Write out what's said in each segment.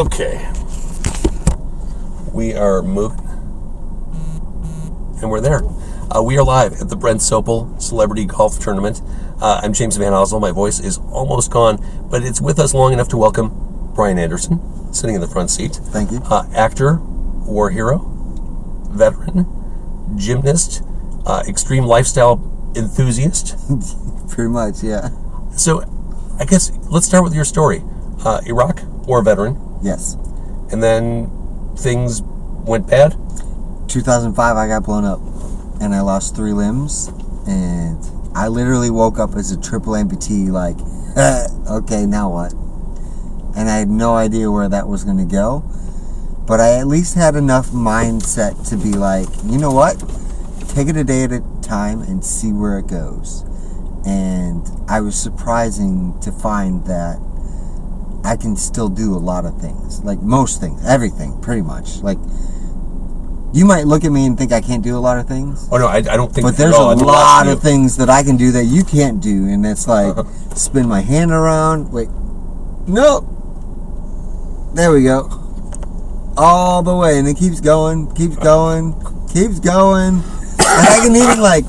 Okay, we are moving, and we're there. We are live at the Brent Sopel Celebrity Golf Tournament. I'm James Van Oslo. My voice is almost gone, but it's with us long enough to welcome Bryan Anderson, sitting in the front seat. Thank you. Actor, war hero, veteran, gymnast, extreme lifestyle enthusiast. Pretty much, yeah. So, I guess let's start with your story. Iraq war veteran. Yes. And then things went bad? 2005, I got blown up, and I lost 3 limbs, and I literally woke up as a triple amputee, like, okay, now what? And I had no idea where that was going to go, but I at least had enough mindset to be like, you know what? Take it a day at a time and see where it goes. And I was surprising to find that I can still do a lot of things, like most things, everything, pretty much. Like, you might look at me and think I can't do a lot of things. Oh no, I don't think. But there's a lot of things that I can do that you can't do, and it's like spin my hand around. Wait, no, there we go, all the way, and it keeps going, keeps going, keeps going, and I can even like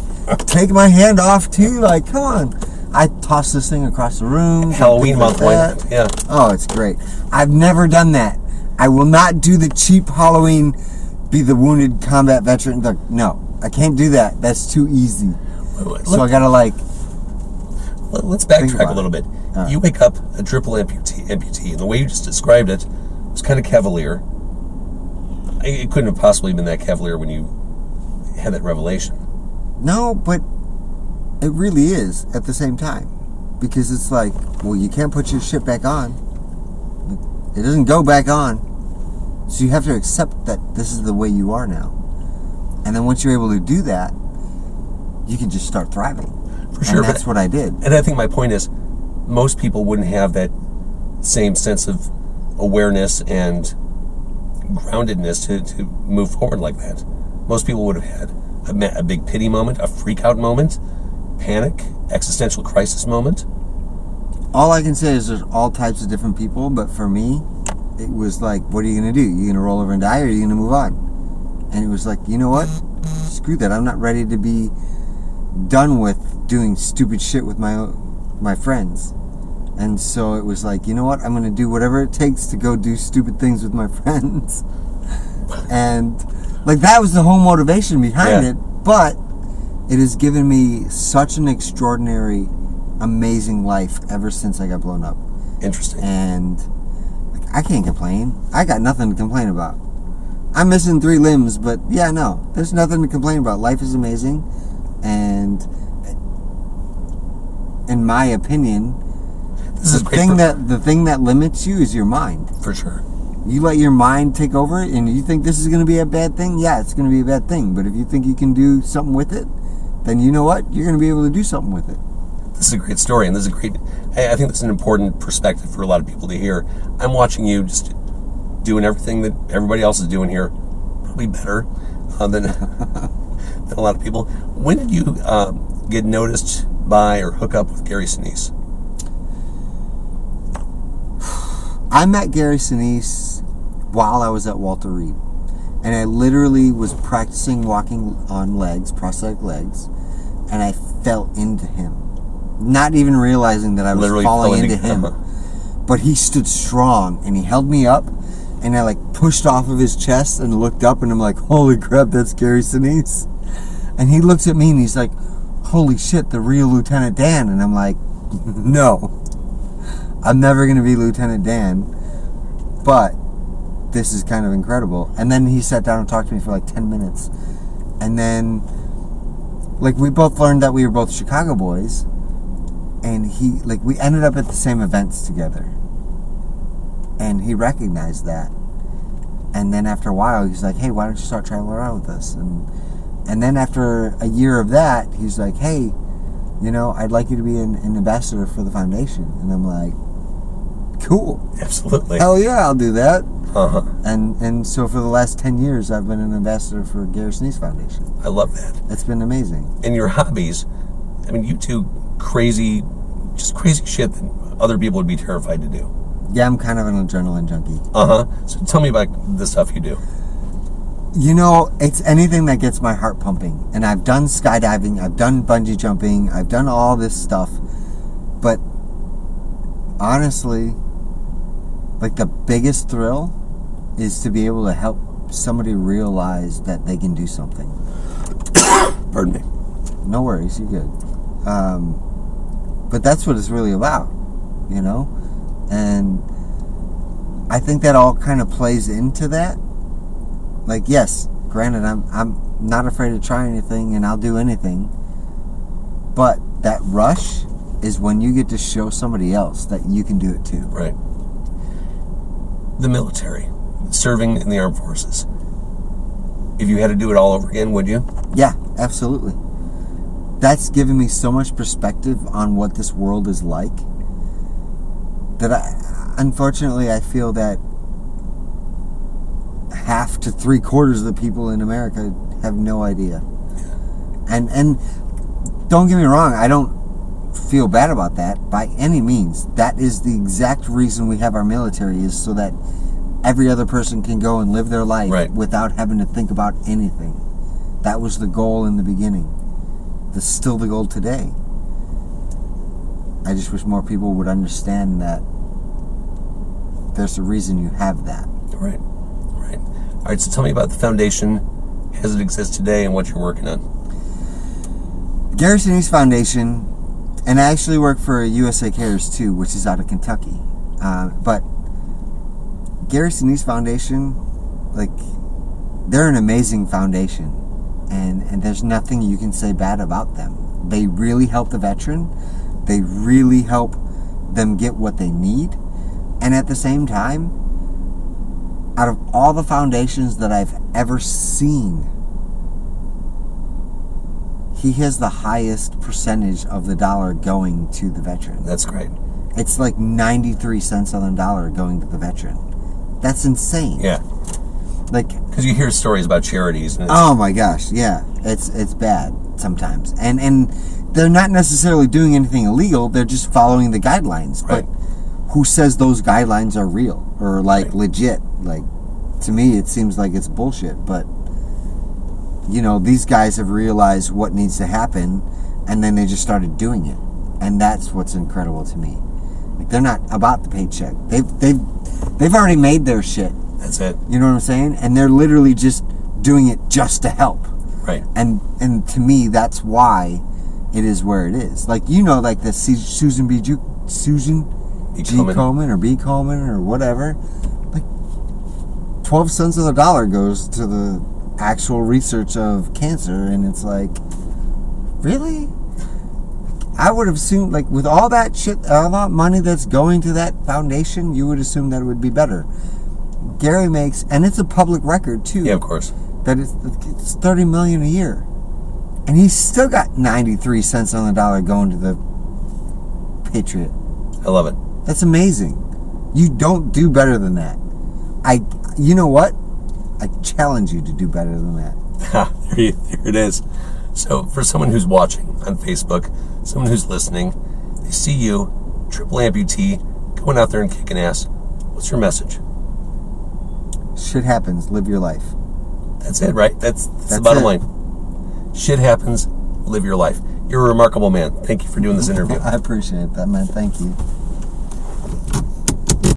take my hand off too. Like, come on. I toss this thing across the room. Halloween month, like yeah. Oh, it's great. I've never done that. I will not do the cheap Halloween, be the wounded combat veteran. No, I can't do that. That's too easy. So I gotta like. Let's backtrack a little bit. You wake up a triple amputee, and the way you just described it was kind of cavalier. It couldn't have possibly been that cavalier when you had that revelation. No, but it really is at the same time, because it's like, well, you can't put your shit back on. It doesn't go back on. So you have to accept that this is the way you are now. And then once you're able to do that, you can just start thriving. For sure. And that's what I did. And I think my point is, most people wouldn't have that same sense of awareness and groundedness to move forward like that. Most people would have had a big pity moment, a freak out moment, panic, existential crisis moment. All I can say is there's all types of different people, but for me, it was like, what are you going to do? You going to roll over and die, or are you going to move on? And it was like, you know what? Screw that. I'm not ready to be done with doing stupid shit with my friends. And so it was like, you know what? I'm going to do whatever it takes to go do stupid things with my friends. And like, that was the whole motivation behind it. But it has given me such an extraordinary, amazing life ever since I got blown up. Interesting. And like, I can't complain. I got nothing to complain about. I'm missing 3 limbs, but yeah, no, there's nothing to complain about. Life is amazing, and in my opinion, the thing that limits you is your mind. For sure. You let your mind take over it, and you think this is going to be a bad thing. Yeah, it's going to be a bad thing. But if you think you can do something with it, then you know what? You're going to be able to do something with it. This is a great story, and this is a great. I think that's an important perspective for a lot of people to hear. I'm watching you just doing everything that everybody else is doing here, probably better than a lot of people. When did you get noticed by or hook up with Gary Sinise? I met Gary Sinise while I was at Walter Reed. And I literally was practicing walking on legs, prosthetic legs, and I fell into him. Not even realizing that I was literally falling into him. But he stood strong, and he held me up, and I like pushed off of his chest and looked up, and I'm like, holy crap, that's Gary Sinise. And he looks at me, and he's like, holy shit, the real Lieutenant Dan. And I'm like, no, I'm never going to be Lieutenant Dan, but this is kind of incredible. And then he sat down and talked to me for like 10 minutes. And then, like, we both learned that we were both Chicago boys. And we ended up at the same events together. And he recognized that. And then after a while, he's like, hey, why don't you start traveling around with us? And then after a year of that, he's like, hey, you know, I'd like you to be an ambassador for the foundation. And I'm like, cool. Absolutely. Hell yeah, I'll do that. Uh-huh. And so for the last 10 years, I've been an ambassador for Gary Sinise Foundation. I love that. It's been amazing. And your hobbies, I mean, you do crazy shit that other people would be terrified to do. Yeah, I'm kind of an adrenaline junkie. So tell me about the stuff you do. You know, it's anything that gets my heart pumping. And I've done skydiving, I've done bungee jumping, I've done all this stuff. But honestly, like the biggest thrill is to be able to help somebody realize that they can do something. Pardon me. No worries, you're good. But that's what it's really about, you know? And I think that all kind of plays into that. Like, yes, granted, I'm not afraid to try anything, and I'll do anything. But that rush is when you get to show somebody else that you can do it too. Right. The military, serving in the armed forces. If you had to do it all over again, would you? Yeah, absolutely. That's given me so much perspective on what this world is like that unfortunately, I feel that half to 3/4 of the people in America have no idea. And don't get me wrong, I don't feel bad about that by any means. That is the exact reason we have our military, is so that every other person can go and live their life without having to think about anything. That was the goal in the beginning. That's still the goal today. I just wish more people would understand that there's a reason you have that. Right. All right, so tell me about the foundation as it exists today and what you're working on. Gary Sinise Foundation, and I actually work for USA Cares too, which is out of Kentucky. But Gary Sinise Foundation, like, they're an amazing foundation, and there's nothing you can say bad about them. They really help the veteran. They really help them get what they need. And at the same time, out of all the foundations that I've ever seen, he has the highest percentage of the dollar going to the veteran. That's great. It's like 93 cents on the dollar going to the veteran. That's insane. Yeah. Like, because you hear stories about charities. And oh my gosh, yeah. It's bad sometimes. And they're not necessarily doing anything illegal. They're just following the guidelines. Right. But who says those guidelines are real or like legit? Like, to me, it seems like it's bullshit. But, you know, these guys have realized what needs to happen, and then they just started doing it. And that's what's incredible to me. Like, they're not about the paycheck. They've already made their shit. That's it. You know what I'm saying? And they're literally just doing it just to help. Right. And to me, that's why it is where it is. Like, you know, like the Susan G. Komen or B. Komen or whatever. Like, 12 cents on the dollar goes to the actual research of cancer, and it's like, really? I would have assumed, like, with all that shit, all that money that's going to that foundation, you would assume that it would be better. Gary makes, and it's a public record too. Yeah, of course. That it's $30 million a year, and he's still got 93 cents on the dollar going to the Patriot. I love it. That's amazing. You don't do better than that. You know what? I challenge you to do better than that. There it is. So for someone who's watching on Facebook, someone who's listening, they see you, triple amputee, going out there and kicking ass. What's your message? Shit happens. Live your life. That's it, right? That's the bottom line. Shit happens. Live your life. You're a remarkable man. Thank you for doing this interview. I appreciate that, man. Thank you.